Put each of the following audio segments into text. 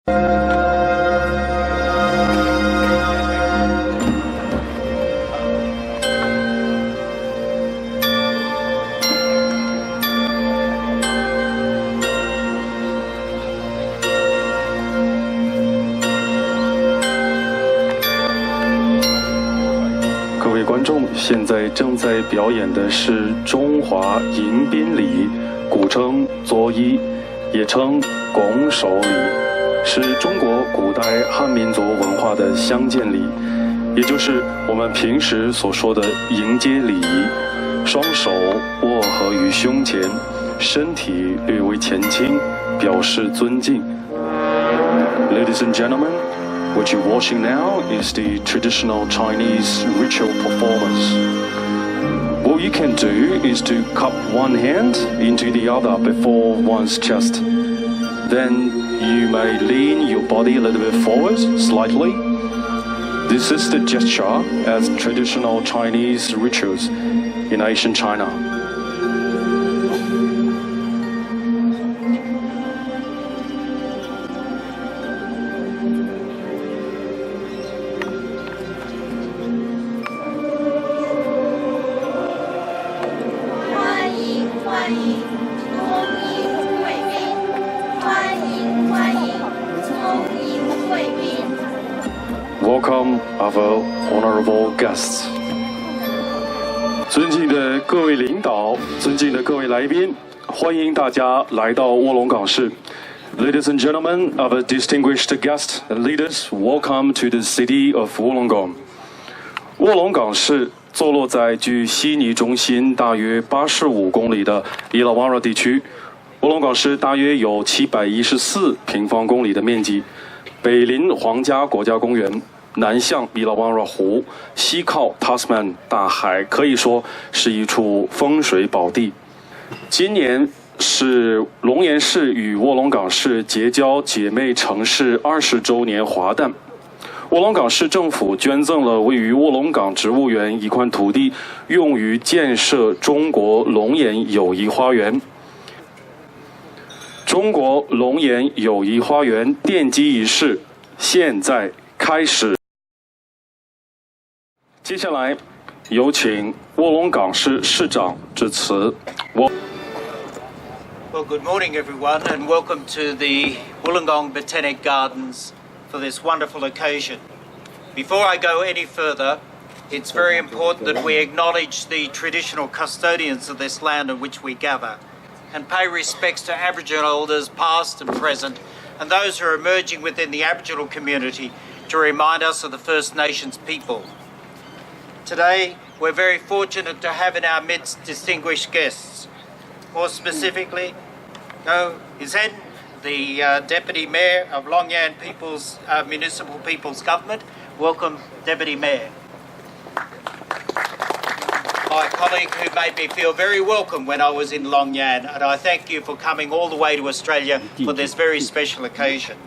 各位观众，现在正在表演的是中华迎宾礼，古称作揖，也称拱手礼，是中国古代汉民族文化的相见礼，也就是我们平时所说的迎接礼仪。双手握合于胸前，身体略微前倾，表示尊敬。Ladies and gentlemen,What you're watching now is the traditional Chinese ritual performance. What you can do is to cup one hand into the other before one's chest. Then you may lean your body a little bit forward, slightly. This is the gesture as traditional Chinese rituals in ancient China.，Welcome our honorable guests. 尊敬的各位领导，尊敬的各位来宾，欢迎大家来到卧龙岗市。Ladies and gentlemen, our distinguished guests and leaders, welcome to the city of 卧龙岗。卧龙岗市坐落在距悉尼中心大约85公里的伊拉瓦拉地区。卧龙岗市大约有714平方公里的面积，北临皇家国家公园，南向伊拉瓦拉湖，西靠塔斯曼大海，可以说是一处风水宝地。今年是龙岩市与卧龙岗市结交姐妹城市20周年华诞。卧龙岗市政府捐赠了位于卧龙岗植物园一块土地，用于建设中国龙岩友谊花园。中国龙岩友谊花园奠基仪式现在开始。接下来有请卧龙岗市市长致辞。Well, good morning, everyone, and welcome to the Wollongong Botanic Gardens for this wonderful occasion. Before I go any further, it's very important that we acknowledge the traditional custodians of this land on which we gather and pay respects to Aboriginal elders past and present and those who are emerging within the Aboriginal community to remind us of the First Nations people. Today, we're very fortunate to have in our midst distinguished guests. More specifically, His Head, the Deputy Mayor of Long Yan Municipal People's Government. Welcome, Deputy Mayor. My colleague who made me feel very welcome when I was in Long Yan, and I thank you for coming all the way to Australia for this very special occasion.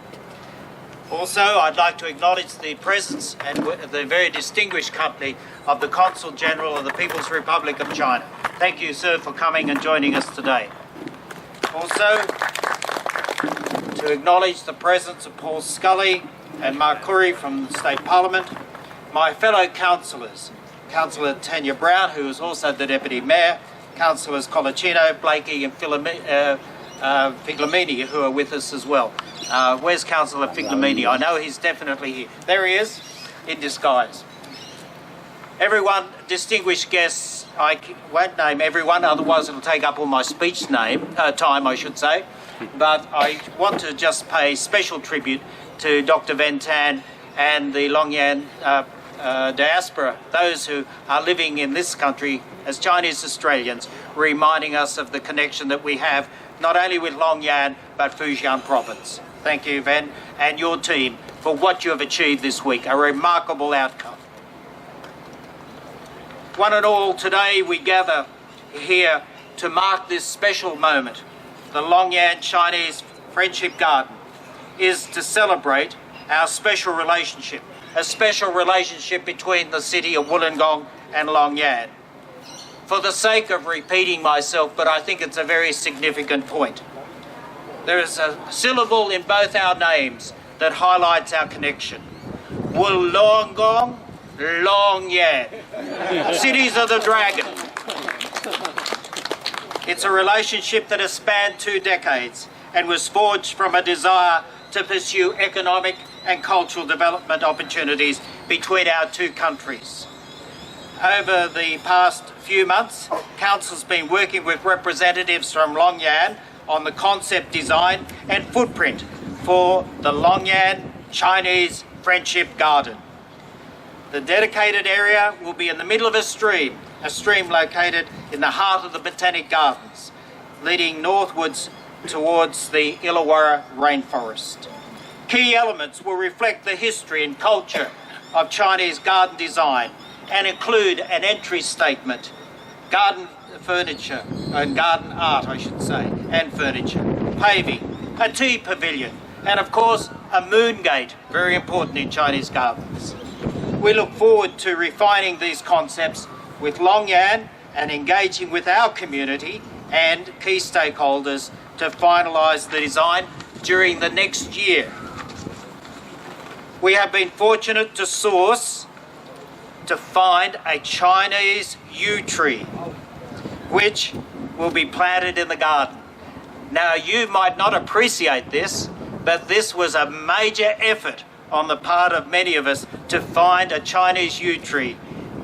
Also, I'd like to acknowledge the presence and the very distinguished company of the Consul General of the People's Republic of China. Thank you, sir, for coming and joining us today. Also, to acknowledge the presence of Paul Scully and Mark Curry from the State Parliament, my fellow councillors, Councillor Tanya Brown, who is also the Deputy Mayor, Councillors Colicino, Blakey and Figlamini, who are with us as well. Where's Councillor Figlamini? I know he's definitely here. There he is, in disguise. Everyone, distinguished guests, I won't name everyone, otherwise it'll take up all my speech time, I should say. But I want to just pay special tribute to Dr. Ven Tan and the Long Yan diaspora, those who are living in this country as Chinese Australians, reminding us of the connection that we have not only with Long Yan but Fujian province. Thank you, Ven, and your team for what you have achieved this week, a remarkable outcome. One and all, today we gather here to mark this special moment. The Long Yan Chinese Friendship Garden is to celebrate our special relationship, a special relationship between the city of Wollongong and Long Yan. For the sake of repeating myself, but I think it's a very significant point. There is a syllable in both our names that highlights our connection. Wollongong, Longyan, cities of the dragon. It's a relationship that has spanned 2 decades and was forged from a desire to pursue economic and cultural development opportunities between our 2 countries. Over the past few months, Council's been working with representatives from Longyan on the concept design and footprint for the Longyan Chinese Friendship Garden. The dedicated area will be in the middle of a stream located in the heart of the Botanic Gardens, leading northwards towards the Illawarra rainforest. Key elements will reflect the history and culture of Chinese garden design and include an entry statement, garden furniture, and garden art, I should say, and furniture, paving, a tea pavilion, and of course a moon gate, very important in Chinese gardens. We look forward to refining these concepts with Longyan and engaging with our community and key stakeholders to finalise the design during the next year. We have been fortunate to find a Chinese yew tree, which will be planted in the garden. Now, you might not appreciate this, but this was a major effort on the part of many of us to find a Chinese yew tree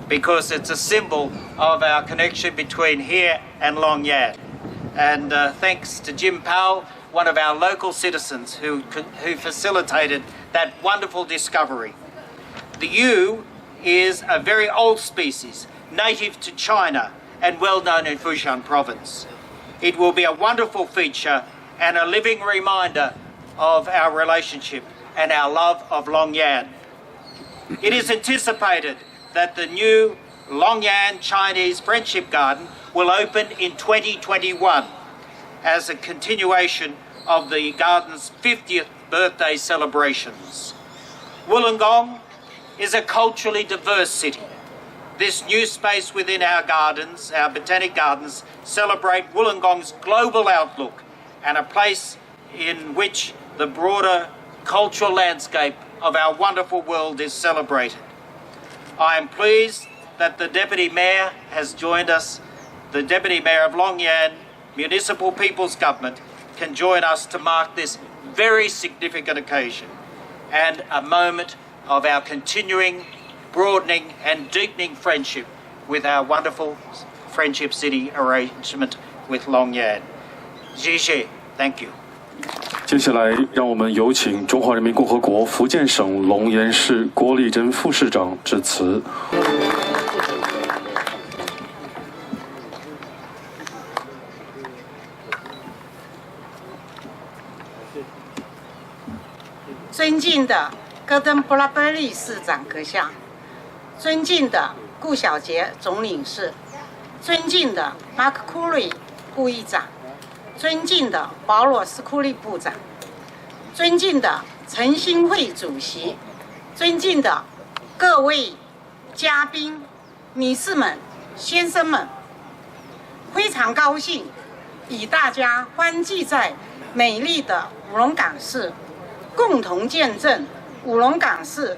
because it's a symbol of our connection between here and Longyan. And thanks to Jim Powell, one of our local citizens who facilitated that wonderful discovery. The yew is a very old species, native to China and well known in Fushan province. It will be a wonderful feature and a living reminder of our relationship and our love of Longyan. It is anticipated that the new Longyan Chinese Friendship Garden will open in 2021 as a continuation of the garden's 50th birthday celebrations. Wollongong is a culturally diverse city. This new space within our gardens, our botanic gardens, celebrate Wollongong's global outlook and a place in which the broader cultural landscape of our wonderful world is celebrated. I am pleased that the Deputy Mayor has joined us. The Deputy Mayor of Longyan Municipal People's Government can join us to mark this very significant occasion and a moment of our continuing, broadening and deepening friendship with our wonderful Friendship City arrangement with Longyan. 谢谢, thank you. 接下来，让我们有请中华人民共和国福建省龙岩市郭丽珍副市长致辞。尊敬的戈登布拉贝利市长阁下，尊敬的顾小杰总领事，尊敬的马克库瑞副议长，尊敬的保罗斯库利部长，尊敬的陈新会主席，尊敬的各位嘉宾、女士们、先生们，非常高兴与大家欢聚在美丽的五龙岗市，共同见证五龙岗市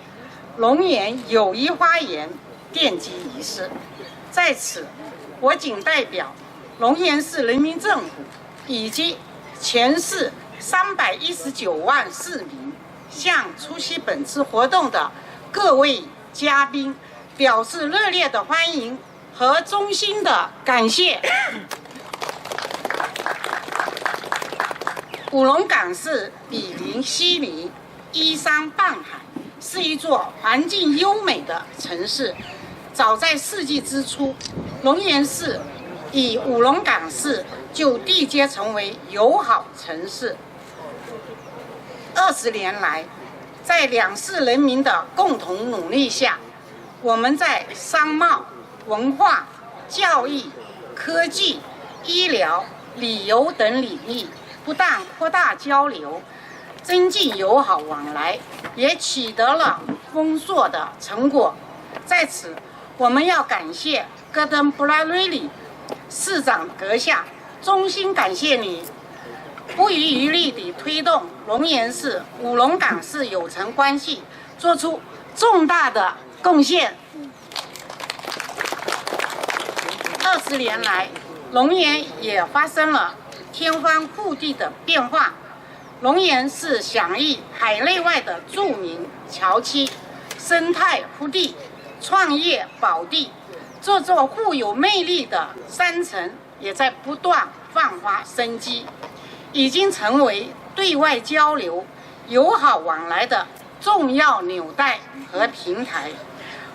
龙岩友谊花园奠基仪式。在此，我谨代表龙岩市人民政府以及全市319万市民，向出席本次活动的各位嘉宾表示热烈的欢迎和衷心的感谢。五龙岗市毗邻西宁，依山傍海，是一座环境优美的城市。早在世纪之初，龙岩市与五龙岗市就缔结成为友好城市。20年来，在两市人民的共同努力下，我们在商贸、文化、教育、科技、医疗、旅游等领域不但扩大交流，增进友好往来，也取得了丰硕的成果。在此，我们要感谢戈登布拉瑞里市长阁下，衷心感谢你不遗余力地推动龙岩市、五龙岗市友城关系做出重大的贡献。20年来，龙岩也发生了天翻覆地的变化。龙岩是享誉海内外的著名侨区、生态福地、创业宝地，这座富有魅力的山城也在不断焕发生机，已经成为对外交流、友好往来的重要纽带和平台。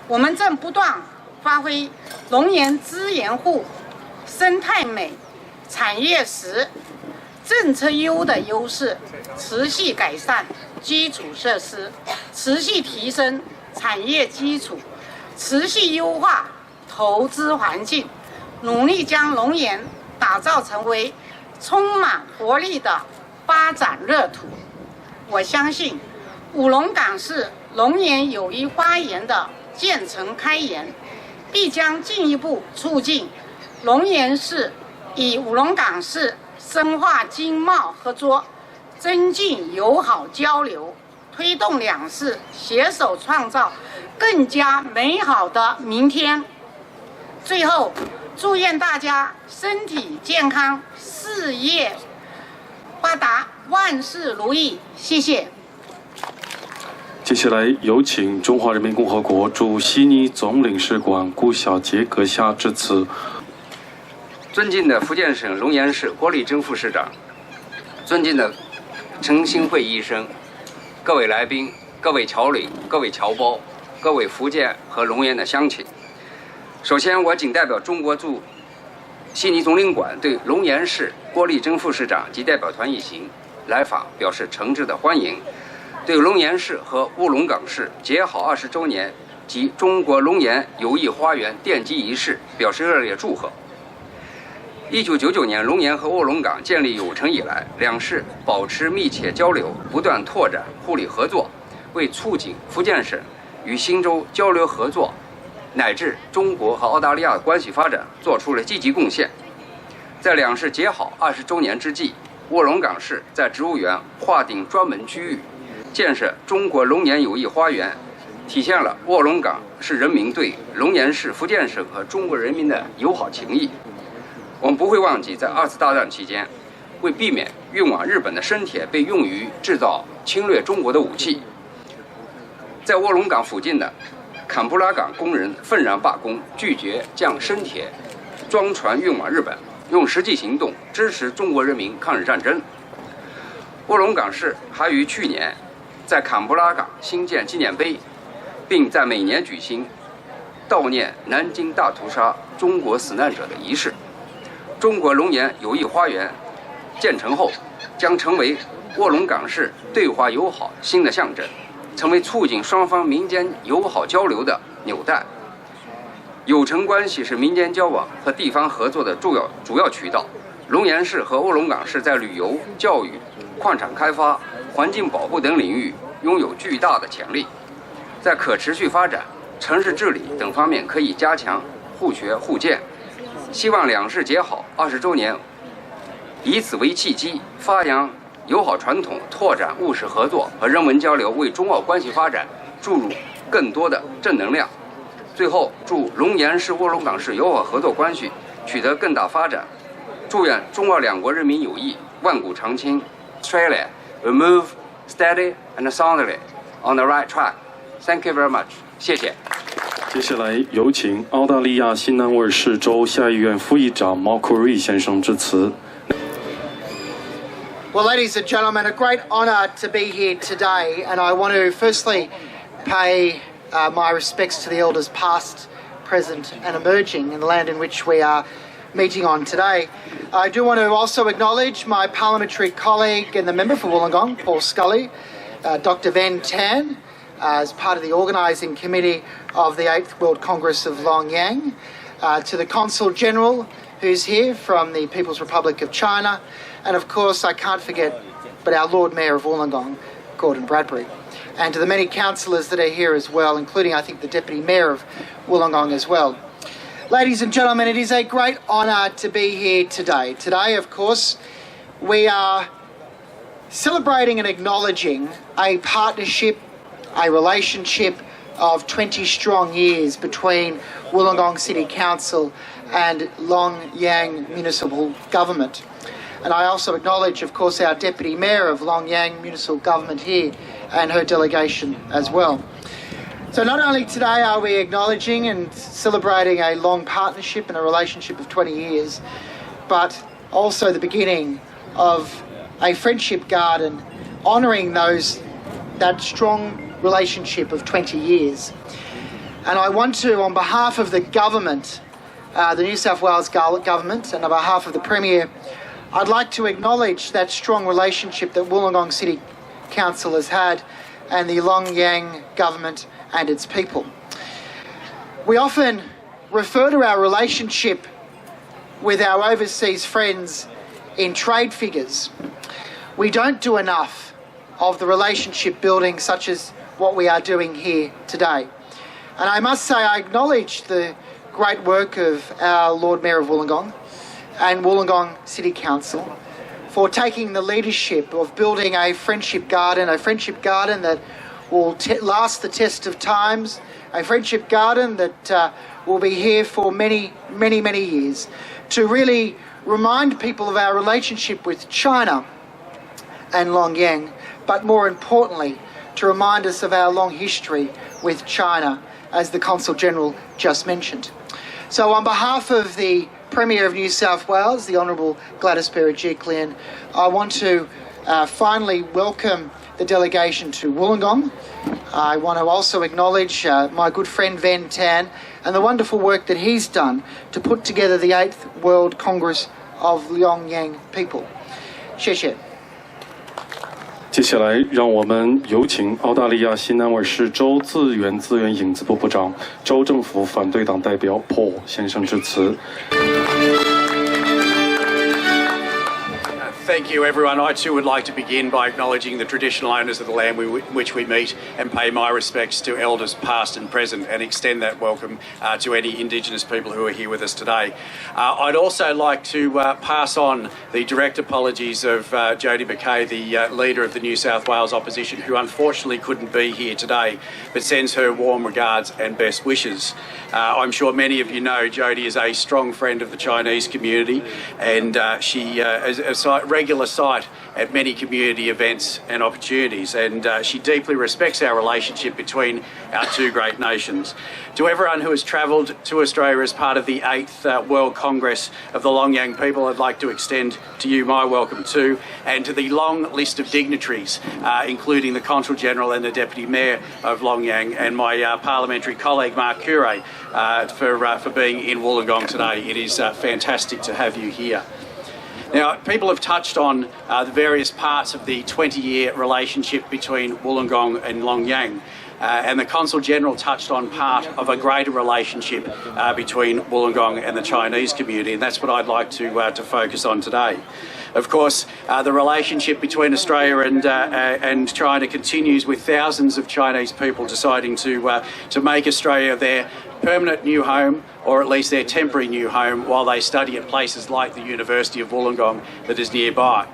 我们正不断发挥龙岩资源富、生态美、产业实、政策优的优势，持续改善基础设施，持续提升产业基础，持续优化投资环境，努力将龙岩打造成为充满活力的发展热土。我相信五龙岗市龙岩友谊花园的建成开园，必将进一步促进龙岩市与五龙岗市深化经贸合作，增进友好交流，推动两市携手创造更加美好的明天。最后，祝愿大家身体健康，事业发达，万事如意。谢谢。接下来有请中华人民共和国驻悉尼总领事馆顾小杰阁下致辞。尊敬的福建省龙岩市郭立珍副市长，尊敬的陈新慧医生，各位来宾、各位侨领、各位侨胞、各位福建和龙岩的乡亲，首先，我谨代表中国驻悉尼总领馆对龙岩市郭立珍副市长及代表团一行来访表示诚挚的欢迎，对龙岩市和卧龙岗市结好20周年及中国龙岩友谊花园奠基仪式表示热烈祝贺。1999年，龙岩和卧龙岗建立友城以来，两市保持密切交流，不断拓展互利合作，为促进福建省与新州交流合作乃至中国和澳大利亚的关系发展做出了积极贡献。在两市结好20周年之际，卧龙岗市在植物园划定专门区域，建设中国龙岩友谊花园，体现了卧龙岗市人民对龙岩市、福建省和中国人民的友好情谊。我们不会忘记，在2次大战期间，为避免运往日本的生铁被用于制造侵略中国的武器，在卧龙岗附近的坎布拉港工人愤然罢工，拒绝将生铁装船运往日本，用实际行动支持中国人民抗日战争。卧龙岗市还于去年在坎布拉港新建纪念碑，并在每年举行悼念南京大屠杀中国死难者的仪式。中国龙岩友谊花园建成后，将成为卧龙岗市对华友好新的象征，成为促进双方民间友好交流的纽带。友城关系是民间交往和地方合作的主要渠道。龙岩市和卧龙岗市在旅游、教育、矿产开发、环境保护等领域拥有巨大的潜力，在可持续发展、城市治理等方面可以加强互学互鉴。希望两市结好20周年，以此为契机，发扬友好传统，拓展务实合作和人文交流，为中澳关系发展注入更多的正能量。最后，祝龙岩市、卧龙岗市友好合作关系取得更大发展，祝愿中澳两国人民友谊万古长青。Australia will move steady and soundly on the right track. Thank you very much. 谢谢。接下来有请澳大利亚新南威尔士州下议院副议长毛库瑞先生致辞。Well, ladies and gentlemen, a great honour to be here today, and I want to firstly pay my respects to the elders past, present and emerging in the land in which we are meeting on today. I do want to also acknowledge my parliamentary colleague and the member for Wollongong, Paul Scully, Dr Van Tan, as part of the organising committee of the 8th World Congress of Long Yang, to the Consul General who's here from the People's Republic of China, and of course I can't forget but our Lord Mayor of Wollongong, Gordon Bradbury, and to the many councillors that are here as well, including I think the Deputy Mayor of Wollongong as well. Ladies and gentlemen, it is a great honour to be here today. Today, of course, we are celebrating and acknowledging a partnership, a relationship of 20 strong years between Wollongong City Council and Long Yang Municipal Government. And I also acknowledge, of course, our Deputy Mayor of Long Yang Municipal Government here and her delegation as well. So not only today are we acknowledging and celebrating a long partnership and a relationship of 20 years, but also the beginning of a friendship garden honouring that strong relationship of 20 years. And I want to, on behalf of the government, the New South Wales government, and on behalf of the Premier, I'd like to acknowledge that strong relationship that Wollongong City Council has had and the Long Yang government and its people. We often refer to our relationship with our overseas friends in trade figures. We don't do enough of the relationship building such as what we are doing here today. And I must say I acknowledge the great work of our Lord Mayor of Wollongong and Wollongong City Council for taking the leadership of building a friendship garden that will last the test of times, a friendship garden that will be here for many, many, many years, to really remind people of our relationship with China and Long Yang, but more importantly, to remind us of our long history with China, as the Consul General just mentioned. So on behalf of the Premier of New South Wales, the Honourable Gladys Berejiklian, I want to finally welcome the delegation to Wollongong. I want to also acknowledge my good friend Van Tan and the wonderful work that he's done to put together the 8th World Congress of Long Yang People. 谢谢。接下来，让我们有请澳大利亚新南威尔士州自然资源影子部部长、州政府反对党代表 Paul 先生致辞。Thank you, everyone. I too would like to begin by acknowledging the traditional owners of the land which we meet and pay my respects to elders past and present and extend that welcome to any Indigenous people who are here with us today. I'd also like to pass on the direct apologies of Jodie McKay, the leader of the New South Wales opposition, who unfortunately couldn't be here today, but sends her warm regards and best wishes. I'm sure many of you know Jodie is a strong friend of the Chinese community, and she is a regular sight at many community events and opportunities, and she deeply respects our relationship between our two great nations. To everyone who has travelled to Australia as part of the 8th World Congress of the Long Yang people, I'd like to extend to you my welcome too, and to the long list of dignitaries, including the Consul General and the Deputy Mayor of Long Yang, and my parliamentary colleague Mark Curey for being in Wollongong today. It is fantastic to have you here. Now, people have touched on the various parts of the 20-year relationship between Wollongong and Long Yang. And the Consul General touched on part of a greater relationship between Wollongong and the Chinese community, and that's what I'd like to focus on today. Of course, the relationship between Australia and China continues, with thousands of Chinese people deciding to make Australia their permanent new home, or at least their temporary new home, while they study at places like the University of Wollongong that is nearby.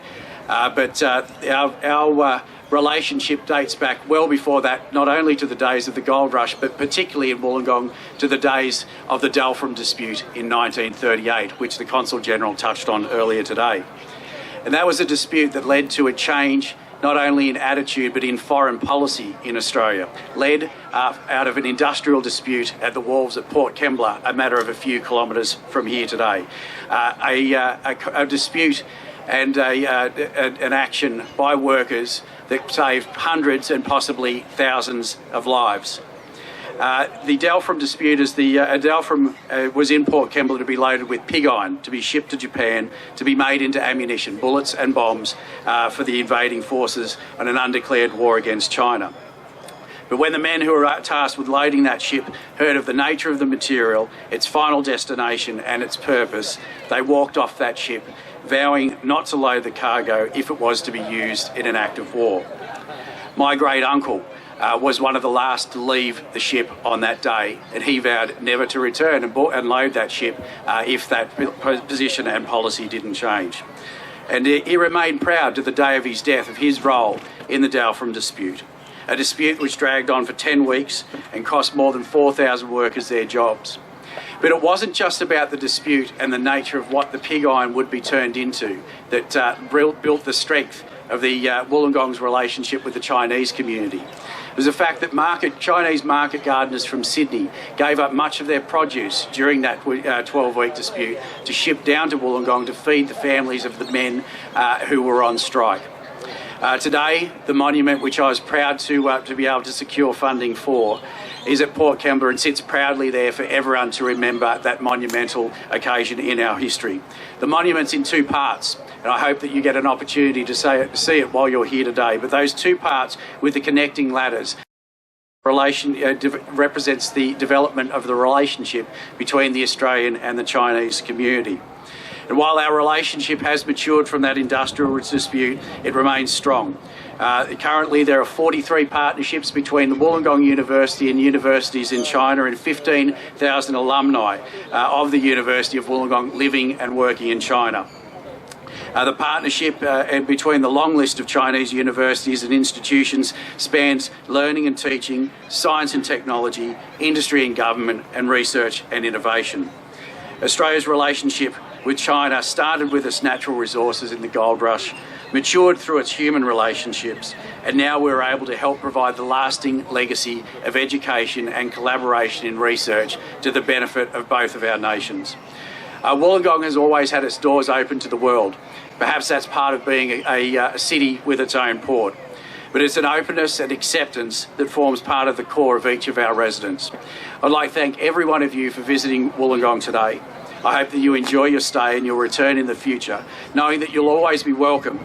But our relationship dates back well before that, not only to the days of the gold rush, but particularly in Wollongong to the days of the Dalfram dispute in 1938, which the Consul General touched on earlier today. And that was a dispute that led to a change not only in attitude but in foreign policy in Australia, led out of an industrial dispute at the wharves at Port Kembla, a matter of a few kilometres from here today. A dispute and an action by workers that saved hundreds and possibly thousands of lives. The Dalfram dispute is Dalfram was in Port Kembla to be loaded with pig iron, to be shipped to Japan, to be made into ammunition, bullets and bombs for the invading forces on an undeclared war against China. But when the men who were tasked with loading that ship heard of the nature of the material, its final destination and its purpose, they walked off that ship, vowing not to load the cargo if it was to be used in an act of war. My great uncle was one of the last to leave the ship on that day, and he vowed never to return and load that ship if that position and policy didn't change. And he remained proud to the day of his death of his role in the Dalfram dispute, a dispute which dragged on for 10 weeks and cost more than 4,000 workers their jobs. But it wasn't just about the dispute and the nature of what the pig iron would be turned into that built the strength of the Wollongong's relationship with the Chinese community. It was the fact that Chinese market gardeners from Sydney gave up much of their produce during that 12-week dispute to ship down to Wollongong to feed the families of the men who were on strike. Today, the monument, which I was proud to be able to secure funding for, is at Port Kembla and sits proudly there for everyone to remember that monumental occasion in our history. The monument's in two parts, and I hope that you get an opportunity to see it while you're here today. But those two parts with the connecting ladders represents the development of the relationship between the Australian and the Chinese community. And while our relationship has matured from that industrial dispute, it remains strong. Currently, there are 43 partnerships between the Wollongong University and universities in China and 15,000 alumni of the University of Wollongong living and working in China. The partnership between the long list of Chinese universities and institutions spans learning and teaching, science and technology, industry and government, and research and innovation. Australia's relationship with China started with its natural resources in the gold rush, matured through its human relationships, and now we're able to help provide the lasting legacy of education and collaboration in research to the benefit of both of our nations. Wollongong has always had its doors open to the world. Perhaps that's part of being a city with its own port. But it's an openness and acceptance that forms part of the core of each of our residents. I'd like to thank every one of you for visiting Wollongong today. I hope that you enjoy your stay and you'll return in the future, knowing that you'll always be welcome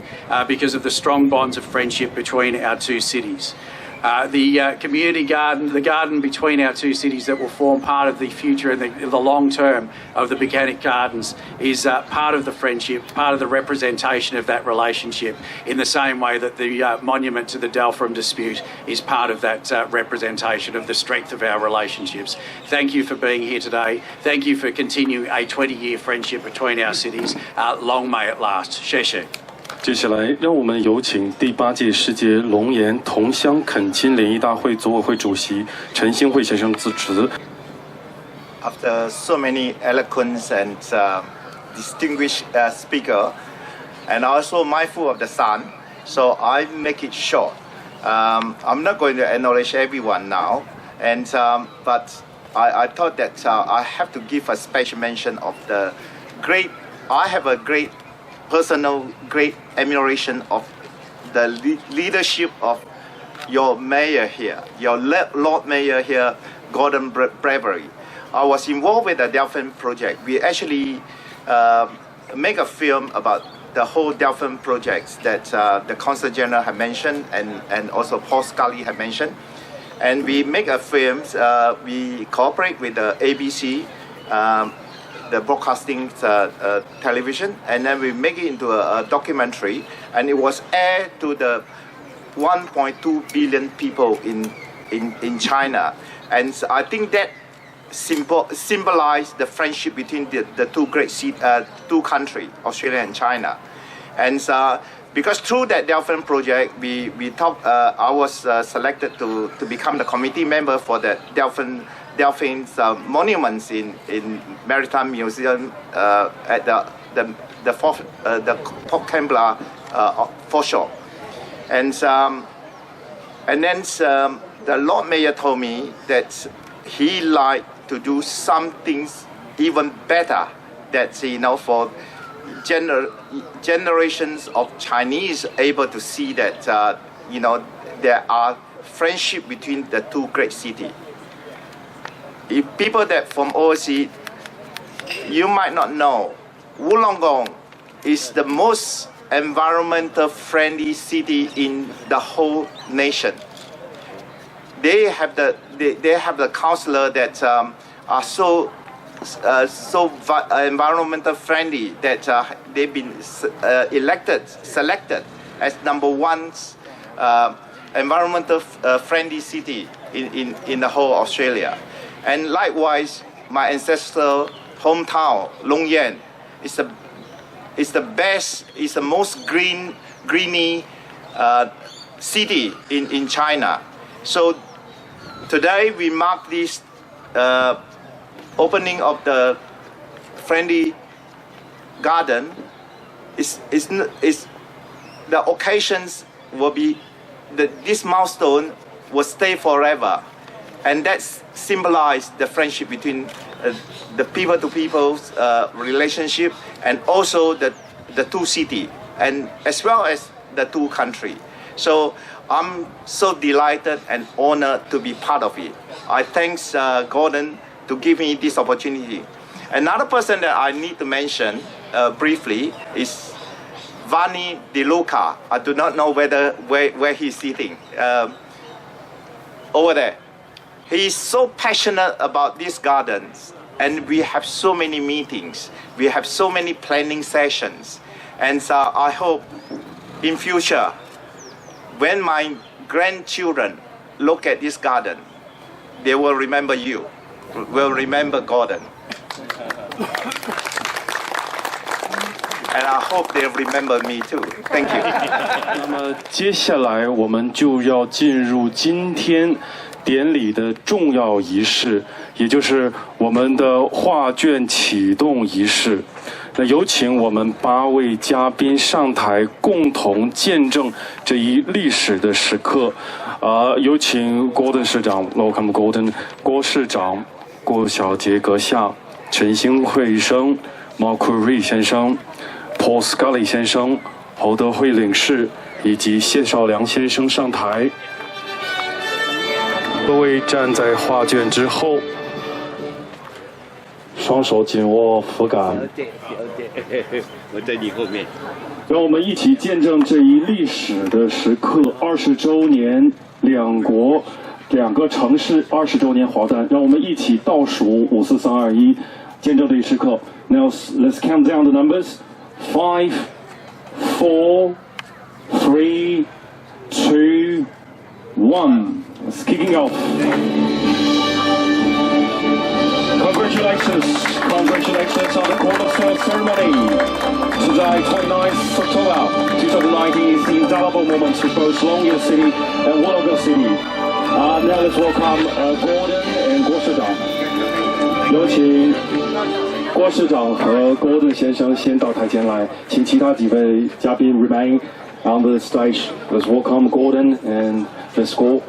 because of the strong bonds of friendship between our two cities. The community garden, the garden between our two cities that will form part of the future and the long term of the Botanic Gardens is part of the friendship, part of the representation of that relationship, in the same way that the monument to the Dalfram dispute is part of that representation of the strength of our relationships. Thank you for being here today. Thank you for continuing a 20-year friendship between our cities. Long may it last. 谢谢。 接下来，让我们有请第8届世界龙岩同乡恳亲联谊大会组委会主席陈兴慧先生致辞。 After so many eloquent and distinguished speaker, and also mindful of the sun, so I make it short. I'm not going to acknowledge everyone now, and but I thought that I have to give a special mention of the great. I have a great personal great admiration of the leadership of your mayor here, your Lord Mayor here, Gordon Bravery. I was involved with the Dalfram project. We actually make a film about the whole Dalfram projects that the Consul General had mentioned and also Paul Scully had mentioned. And we make a film, we cooperate with the ABC, the broadcasting television, and then we make it into a documentary, and it was aired to the 1.2 billion people in China. And I think that symbolized the friendship between the two countries, Australia and China. And because through that Dalfram project, we talked, I was selected to become the committee member for the Dalfram's monuments in Maritime Museum at the Port Kembla foreshore. And then the Lord Mayor told me that he liked to do some things even better, that for generations of Chinese able to see that there are friendship between the two great cities. If people that from overseas, you might not know, Wollongong is the most environmental friendly city in the whole nation. They have the councillor that are so environmental friendly that they've been selected as #1 environmental friendly city in the whole Australia. And likewise, my ancestral hometown, Long Yan, is is the best, is the most greeny city in China. So today we mark this opening of the friendly garden. Is the occasions will be this milestone will stay forever, and that symbolize the friendship between the people to people's relationship, and also the two city, and as well as the two country. So I'm so delighted and honored to be part of it. I thanks Gordon to give me this opportunity. Another person that I need to mention briefly is Vani De Luca. I do not know where he's sitting. Over there. He is so passionate about these gardens, and we have so many meetings. We have so many planning sessions. And so I hope in future, when my grandchildren look at this garden, they will remember you, will remember Gordon. And I hope they remember me too. Thank you. 那么接下来我们就要进入今天典礼的重要仪式，也就是我们的画卷启动仪式。那有请我们8位嘉宾上台，共同见证这一历史的时刻。有请郭董市长 ，Welcome Gordon， 郭市长、郭小杰阁下、陈兴惠医生、毛库瑞先生、Paul Scully 先生、侯德惠领事以及谢绍良先生上台。各位站在画卷之后，双手紧握扶杆。我在你后面。让我们一起见证这一历史的时刻，20周年，两个城市20周年华诞。让我们一起倒数5、4、3、2、1，见证这一时刻。Now let's count down the numbers. 5, 4, 3, 2, 1. It's kicking off. Congratulations on the cornerstone ceremony. Today, 29th October 2019, is the indelible moment for both Longyan City and Wollongong City. Now let's welcome Gordon and 郭市长。有请郭市长和 Gordon 先生先到台前来，请其他几位嘉宾 remain on the stage. Let's welcome Gordon and let's go.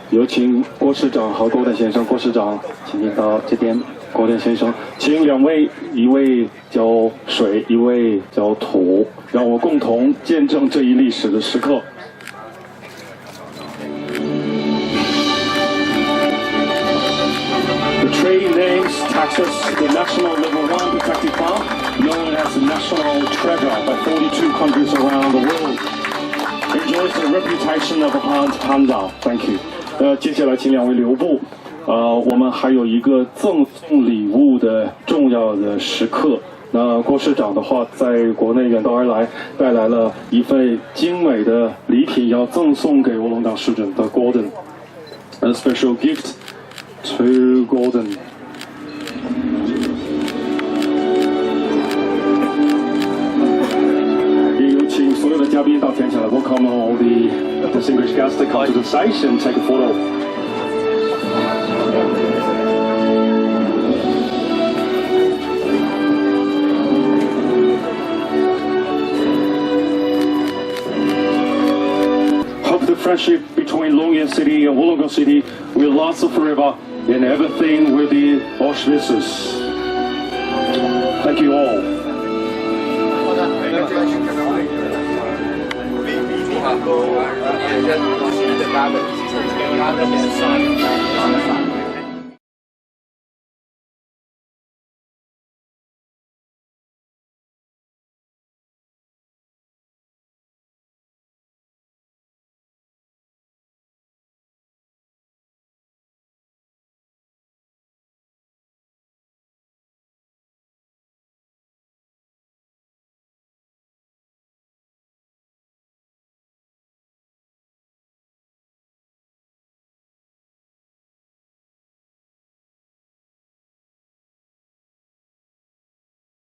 有请郭市长和 Gordon 先生。郭市长，请您到这边。Gordon 先生，请两位，一位浇水，一位浇土，让我们共同见证这一历史的时刻。The tree names Taxus the National Level 1 Protected Park, known as the National Treasure by 42 countries around the world. Enjoys the reputation of a panda. Thank you. 接下来请两位留步。我们还有一个赠送礼物的重要的时刻。那郭市长的话，在国内远道而来，带来了一份精美的礼品，要赠送给卧龙岗市长的 Gordon。A special gift to Gordon. 也有请所有的嘉宾到前来 ，Welcome all the distinguished guests to come to the stage and take a photo. The friendship between Longyan City and Wollongong City will last forever, and everything will be auspicious. Thank you all. We